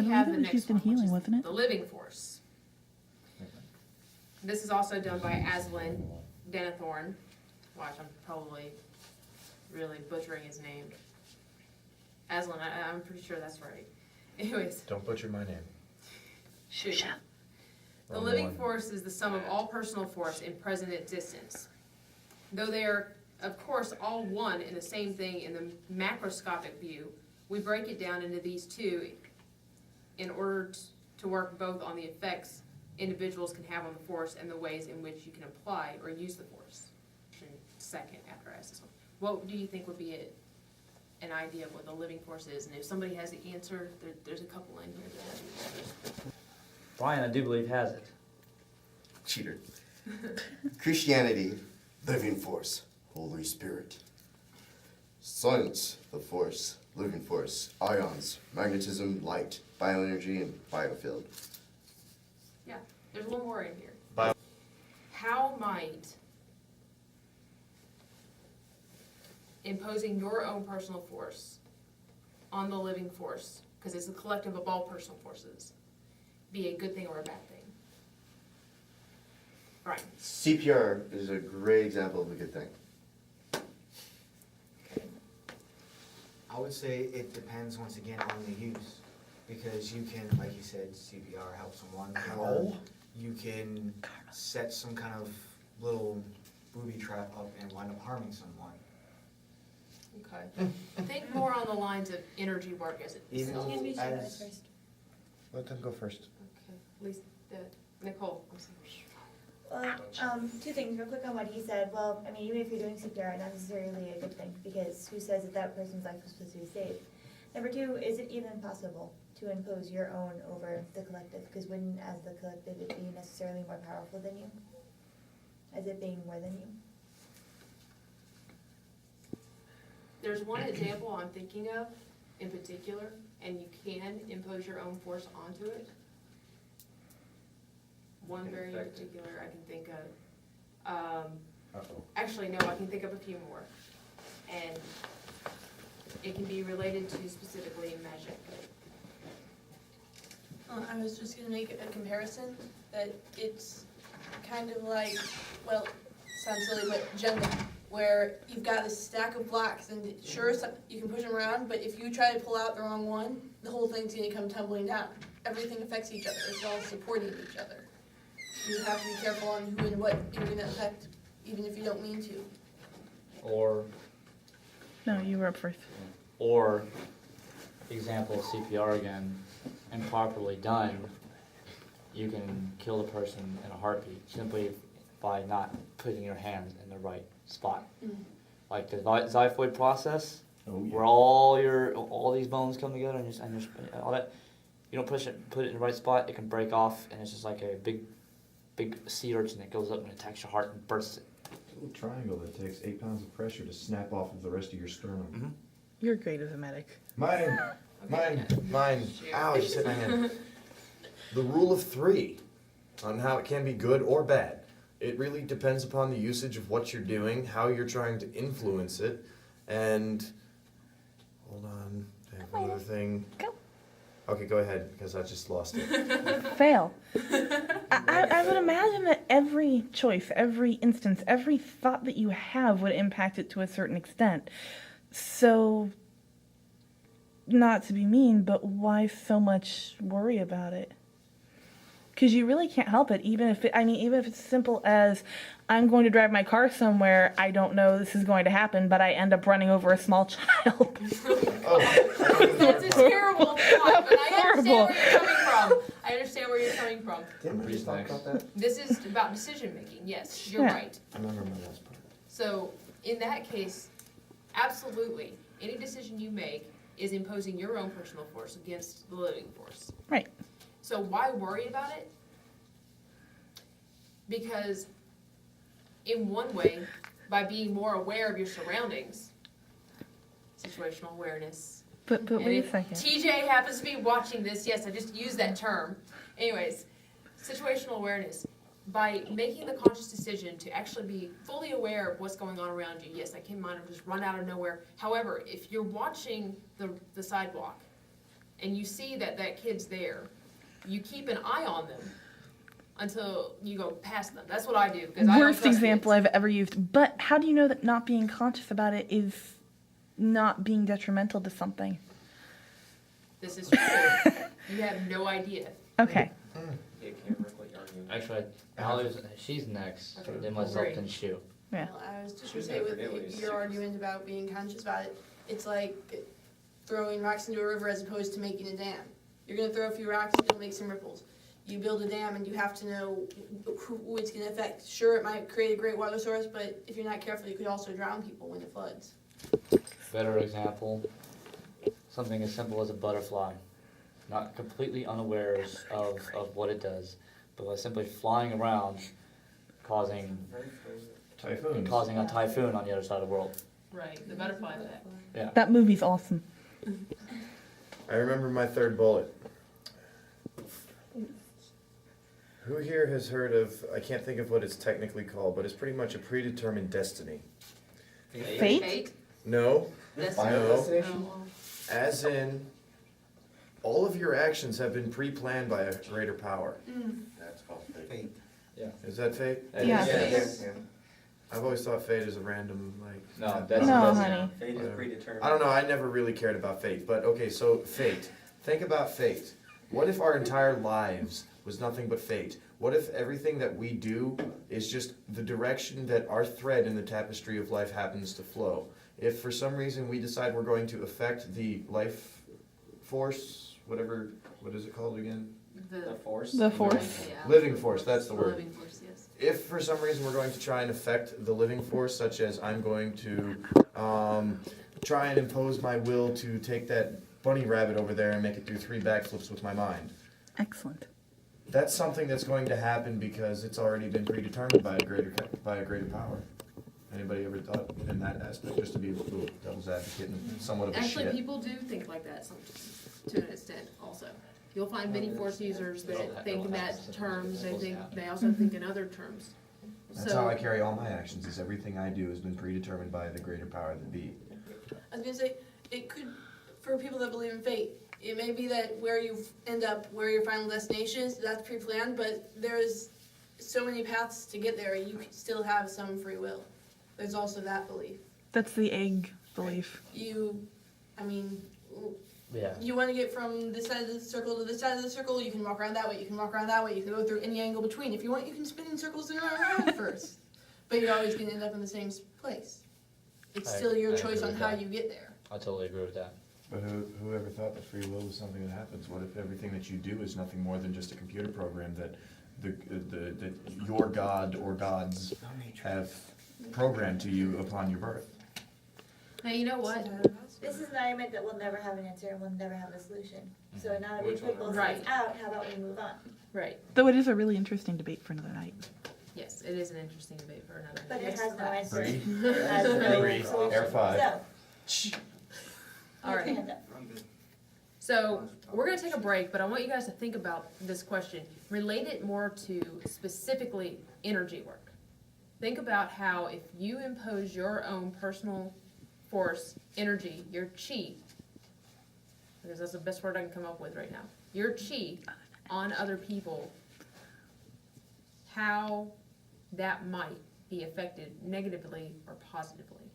we have the believe it was next used in one, healing, which is wasn't it? the living force. This is also done by Aslan Denethorn. Watch, I'm probably really butchering his name. Aslan, I'm pretty sure that's right. Anyways. Don't butcher my name. Shoot. The Wrong living one. force is the sum of all personal force in present existence. Though they are, of course, all one and the same thing in the macroscopic view, we break it down into these two in order to work both on the effects individuals can have on the force and the ways in which you can apply or use the force. Second, after I ask this one, what do you think would be an idea of what the living force is? And if somebody has the answer, there's a couple in here that have the answers. Brian, I do believe, has it. Cheater. Christianity, living force, Holy Spirit. Science, the force, living force, ions, magnetism, light, bioenergy, and biofield. Yeah, there's one more in here. Bio- How might imposing your own personal force on the living force, because it's a collective of all personal forces, be a good thing or a bad thing? Right. CPR is a great example of a good thing. I would say it depends once again on the use, because you can, like you said, CPR help someone, or you can set some kind of little booby trap up and wind up harming someone. Okay. Think more on the lines of energy work as Even itself. Can we show as- us first? Let them go first. Okay, at least Nicole, I'm sorry. Well, two things real quick on what he said. Well, I mean, even if you're doing CPR, not necessarily a good thing, because who says that that person's life was supposed to be saved? Number two, is it even possible to impose your own over the collective? Because wouldn't, as the collective, it be necessarily more powerful than you? As it being more than you? There's one example I'm thinking of in particular, and you can impose your own force onto it. One very in particular I can think of. Actually, no, I can think of a few more. And it can be related to specifically magic. I was just gonna make a comparison that it's kind of like, well, sounds silly, but Jenga, where you've got this stack of blocks and sure, you can push them around, but if you try to pull out the wrong one, the whole thing's gonna come tumbling down. Everything affects each other, it's all supporting each other. You have to be careful on who and what you're gonna affect, even if you don't mean to. Or, No, you were up first. or, example, CPR again, improperly done, you can kill the person in a heartbeat simply by not putting your hands in the right spot. Like the xiphoid process, where all these bones come together and all that, you don't put it in the right spot, it can break off, and it's just like a big sea urchin that goes up and attacks your heart and bursts it. A little triangle that takes 8 pounds of pressure to snap off of the rest of your sternum. You're great as a medic. Mine. Ow, I just hit my hand. The rule of 3 on how it can be good or bad. It really depends upon the usage of what you're doing, how you're trying to influence it, and hold on, I have another thing. Go. Okay, go ahead, because I just lost it. Fail. I would imagine that every choice, every instance, every thought that you have would impact it to a certain extent. So, not to be mean, but why so much worry about it? Because you really can't help it, even if it's simple as, I'm going to drive my car somewhere, I don't know this is going to happen, but I end up running over a small child. That's a terrible thought, but I understand where you're coming from. I understand where you're coming from. Didn't we just talk about that? This is about decision making, yes, you're Yeah. right. I remember my last part. So, in that case, absolutely, any decision you make is imposing your own personal force against the living force. Right. So why worry about it? Because in one way, by being more aware of your surroundings, situational awareness. But And wait if a second. TJ happens to be watching this, yes, I just used that term. Anyways, situational awareness. By making the conscious decision to actually be fully aware of what's going on around you, yes, I can mind just run out of nowhere. However, if you're watching the sidewalk and you see that that kid's there, you keep an eye on them until you go past them. That's what I do, because I don't Worst trust example kids. I've ever used. But how do you know that not being conscious about it is not being detrimental to something? This is true. You have no idea. Okay. Actually, Alex, she's next, Okay. then myself, then Shu. Yeah. Well, I was just gonna say with your argument about being conscious about it, it's like throwing rocks into a river as opposed to making a dam. You're gonna throw a few rocks, it'll make some ripples. You build a dam and you have to know who it's gonna affect. Sure, it might create a great water source, but if you're not careful, you could also drown people when it floods. Better example, something as simple as a butterfly. Not completely unawares of what it does, but by simply flying around, causing Typhoon. a typhoon on the other side of the world. Right, the butterfly effect. Yeah. That movie's awesome. I remember my third bullet. Who here has heard of, I can't think of what it's technically called, but it's pretty much a predetermined destiny. Fate? No, Destiny. no, Oh, as in, all of your actions have been pre-planned by a greater power. That's called fate. Is that fate? Yeah. Yeah. I've always thought fate is a random, like. No, that's No, that's- honey. Fate is Whatever. predetermined. I don't know, I never really cared about fate, but okay, so fate. Think about fate. What if our entire lives was nothing but fate? What if everything that we do is just the direction that our thread in the tapestry of life happens to flow? If for some reason we decide we're going to affect the life force, whatever, what is it called again? The force. The force. Yeah. Living force, that's the word. Living force, yes. If for some reason we're going to try and affect the living force, such as I'm going to try and impose my will to take that bunny rabbit over there and make it do 3 backflips with my mind, Excellent. that's something that's going to happen because it's already been predetermined by a greater power. Anybody ever thought in that aspect, just to be a little devil's advocate and somewhat of a Actually, shit? people do think like that to an extent also. You'll find many force users that think in that terms, they also think in other terms. That's how I carry all my actions, is everything I do has been predetermined by the greater power that be. I was gonna say, it could, for people that believe in fate, it may be that where you end up, where your final destination is, that's pre-planned, but there's so many paths to get there, you could still have some free will. There's also that belief. That's the egg belief. I mean, Yeah. you want to get from this side of the circle to this side of the circle, you can walk around that way, you can walk around that way, you can go through any angle between. If you want, you can spin in circles and run around first. But you're always going to end up in the same place. It's I- still your I choice agree on with how that. you get there. I totally agree with that. But whoever thought that free will was something that happens? What if everything that you do is nothing more than just a computer program that that your god or gods have programmed to you upon your birth? Hey, you know what? This is an argument that will never have an answer and will never have a solution. So now that we Which put one? both Right. sides out, how about we move on? Right, Though it is a really interesting debate for another night. yes, it is an interesting debate for another. But it next has no class. answer. Three. It has no Three. solution. Air 5. So, All right. hand up. So, we're gonna take a break, but I want you guys to think about this question. Relate it more to specifically energy work. Think about how if you impose your own personal force, energy, your chi, because that's the best word I can come up with right now, your chi on other people, how that might be affected negatively or positively.